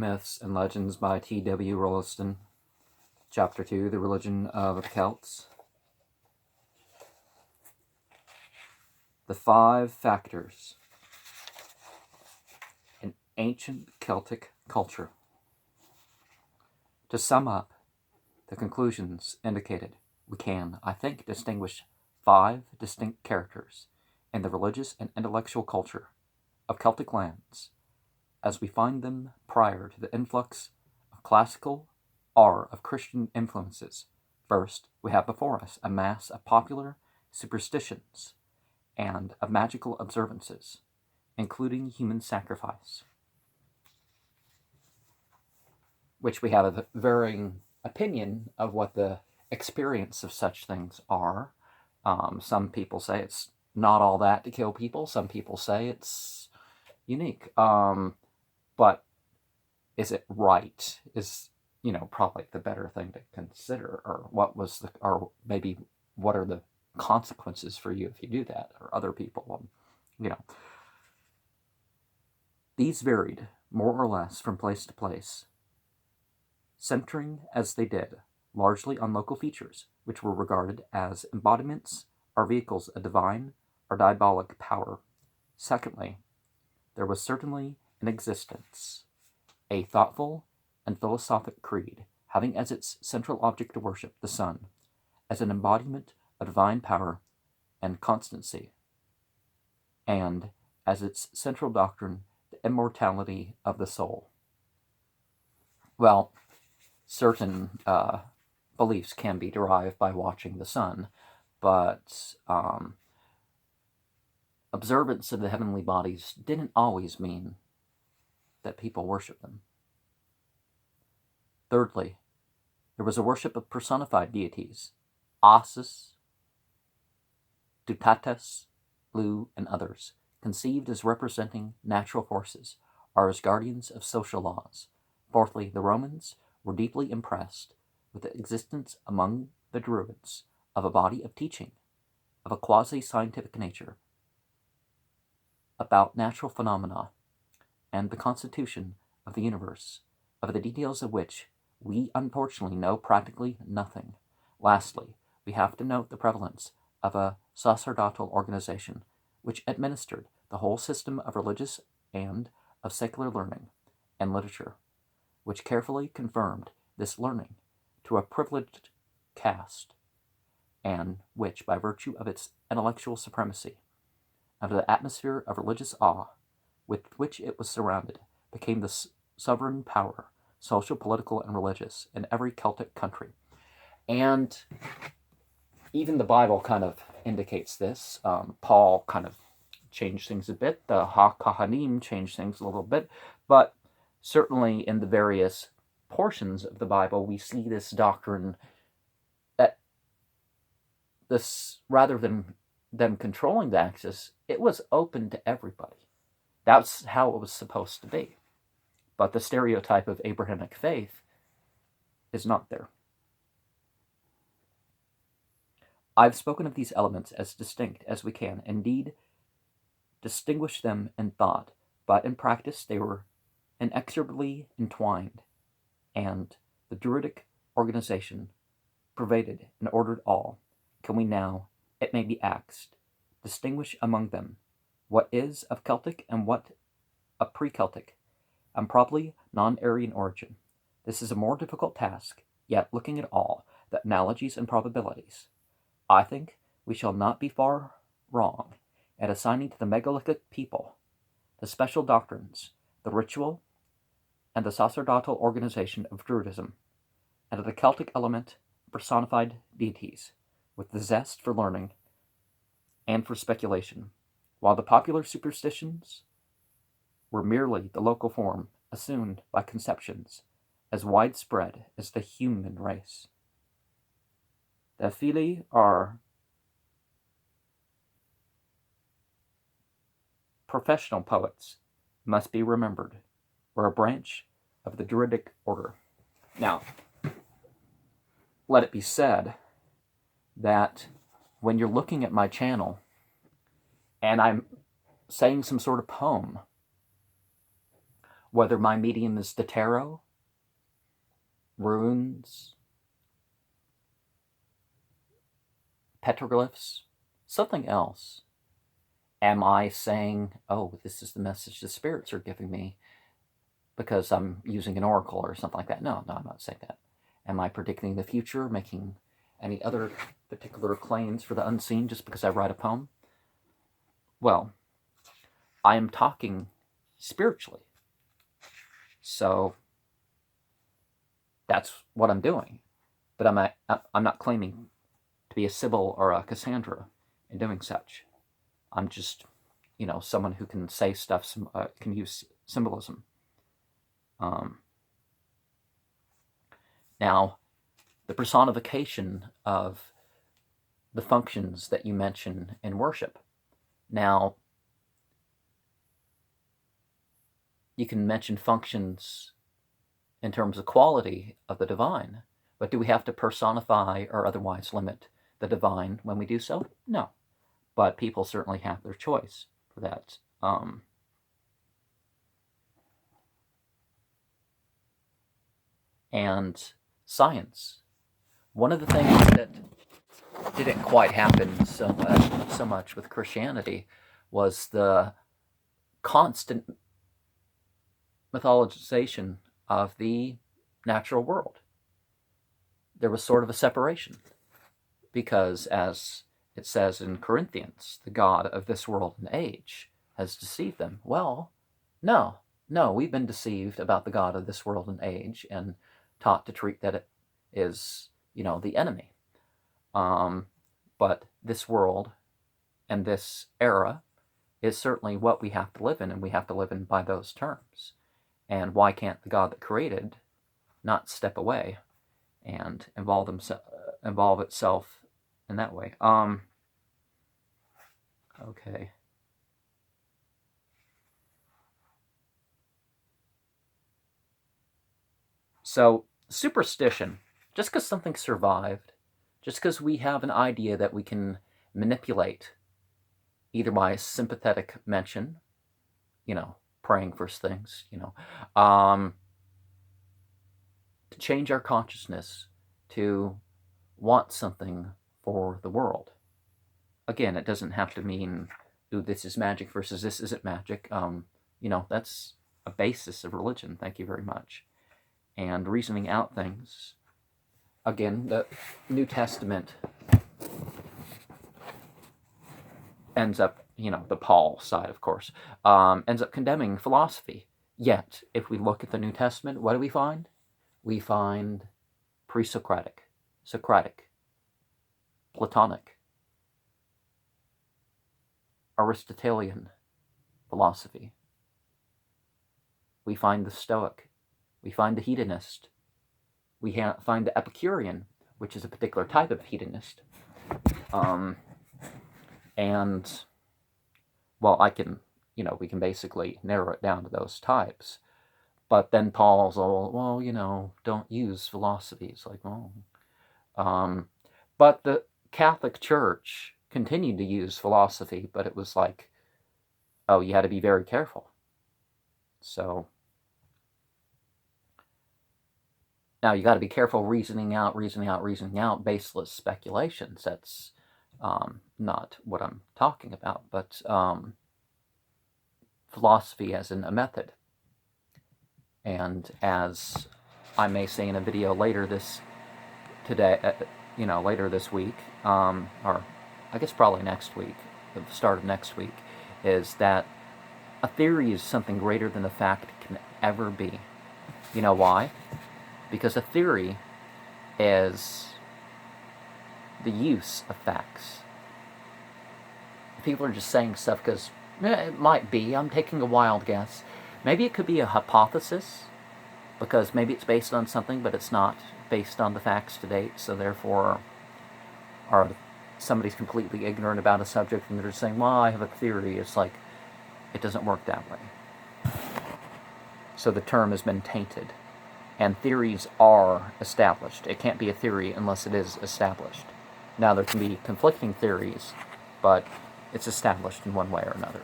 Myths and Legends by T.W. Rolleston. Chapter 2, The Religion of the Celts. The 5 factors in ancient Celtic culture. To sum up, the conclusions indicated, we can, I think, distinguish 5 distinct characters in the religious and intellectual culture of Celtic lands as we find them prior to the influx of classical or of Christian influences. First, we have before us a mass of popular superstitions and of magical observances, including human sacrifice, which we have a varying opinion of what the experience of such things are. Some people say it's not all that to kill people. Some people say it's unique. But is it right? Is, probably the better thing to consider, or or maybe what are the consequences for you if you do that, or other people, These varied more or less from place to place, centering as they did largely on local features, which were regarded as embodiments or vehicles of divine or diabolic power. Secondly, there was certainly in existence a thoughtful and philosophic creed, having as its central object to worship the sun as an embodiment of divine power and constancy, and as its central doctrine the immortality of the soul. Well, certain beliefs can be derived by watching the sun, but observance of the heavenly bodies didn't always mean that people worship them. Thirdly, there was a worship of personified deities, Asus, Dutatus, Lu, and others, conceived as representing natural forces or as guardians of social laws. Fourthly, the Romans were deeply impressed with the existence among the Druids of a body of teaching of a quasi-scientific nature about natural phenomena and the constitution of the universe, of the details of which we unfortunately know practically nothing. Lastly, we have to note the prevalence of a sacerdotal organization which administered the whole system of religious and of secular learning and literature, which carefully confirmed this learning to a privileged caste, and which, by virtue of its intellectual supremacy, of the atmosphere of religious awe with which it was surrounded, became the sovereign power, social, political, and religious, in every Celtic country. And even the Bible kind of indicates this. Paul kind of changed things a bit. The Ha-Kohanim changed things a little bit. But certainly in the various portions of the Bible, we see this doctrine that this, rather than them controlling the access, it was open to everybody. That's how it was supposed to be. But the stereotype of Abrahamic faith is not there. I've spoken of these elements as distinct as we can, indeed, distinguish them in thought, but in practice they were inexorably entwined, and the Druidic organization pervaded and ordered all. Can we now, it may be asked, distinguish among them what is of Celtic and what of pre-Celtic, and probably non-Aryan origin? This is a more difficult task, yet looking at all the analogies and probabilities, I think we shall not be far wrong at assigning to the megalithic people the special doctrines, the ritual, and the sacerdotal organization of Druidism, and of the Celtic element personified deities, with the zest for learning and for speculation, while the popular superstitions were merely the local form assumed by conceptions as widespread as the human race. The Fili are professional poets, must be remembered, were a branch of the Druidic order. Now, let it be said that when you're looking at my channel and I'm saying some sort of poem, Whether my medium is the tarot, runes, petroglyphs, something else. Am I saying, oh, this is the message the spirits are giving me because I'm using an oracle or something like that? No, I'm not saying that. Am I predicting the future, making any other particular claims for the unseen just because I write a poem? Well, I am talking spiritually. So that's what I'm doing. But I'm not claiming to be a Sybil or a Cassandra in doing such. I'm just, someone who can say stuff, can use symbolism. Now, the personification of the functions that you mention in worship. Now, you can mention functions in terms of quality of the divine, but do we have to personify or otherwise limit the divine when we do so? No. But people certainly have their choice for that. And science. One of the things that didn't quite happen so much with Christianity was the constant mythologization of the natural world. There was sort of a separation because, as it says in Corinthians, the God of this world and age has deceived them. Well, no, we've been deceived about the God of this world and age and taught to treat that it is, the enemy. But this world and this era is certainly what we have to live in, and we have to live in by those terms. And why can't the God that created not step away and involve itself in that way? Okay. So, superstition, just because something survived, just because we have an idea that we can manipulate, either by sympathetic mention, praying for things, to change our consciousness, to want something for the world. Again, it doesn't have to mean, ooh, this is magic versus this isn't magic. That's a basis of religion. Thank you very much. And reasoning out things. Again, the New Testament ends up, the Paul side, of course, ends up condemning philosophy. Yet, if we look at the New Testament, what do we find? We find pre-Socratic, Socratic, Platonic, Aristotelian philosophy. We find the Stoic. We find the hedonist. We find the Epicurean, which is a particular type of hedonist. And, well, we can basically narrow it down to those types. But then Paul's all, well, don't use philosophy. It's like, but the Catholic Church continued to use philosophy, but it was like, oh, you had to be very careful. So, now you got to be careful reasoning out baseless speculations. That's not what I'm talking about, but philosophy as in a method. And as I may say in a video later this week, or I guess probably next week, at the start of next week, is that a theory is something greater than a fact can ever be. You know why? Because a theory is the use of facts. People are just saying stuff because it might be. I'm taking a wild guess. Maybe it could be a hypothesis, because maybe it's based on something, but it's not based on the facts to date, so therefore somebody's completely ignorant about a subject and they're just saying, well, I have a theory. It's like, it doesn't work that way. So the term has been tainted. And theories are established. It can't be a theory unless it is established. Now, there can be conflicting theories, but it's established in one way or another.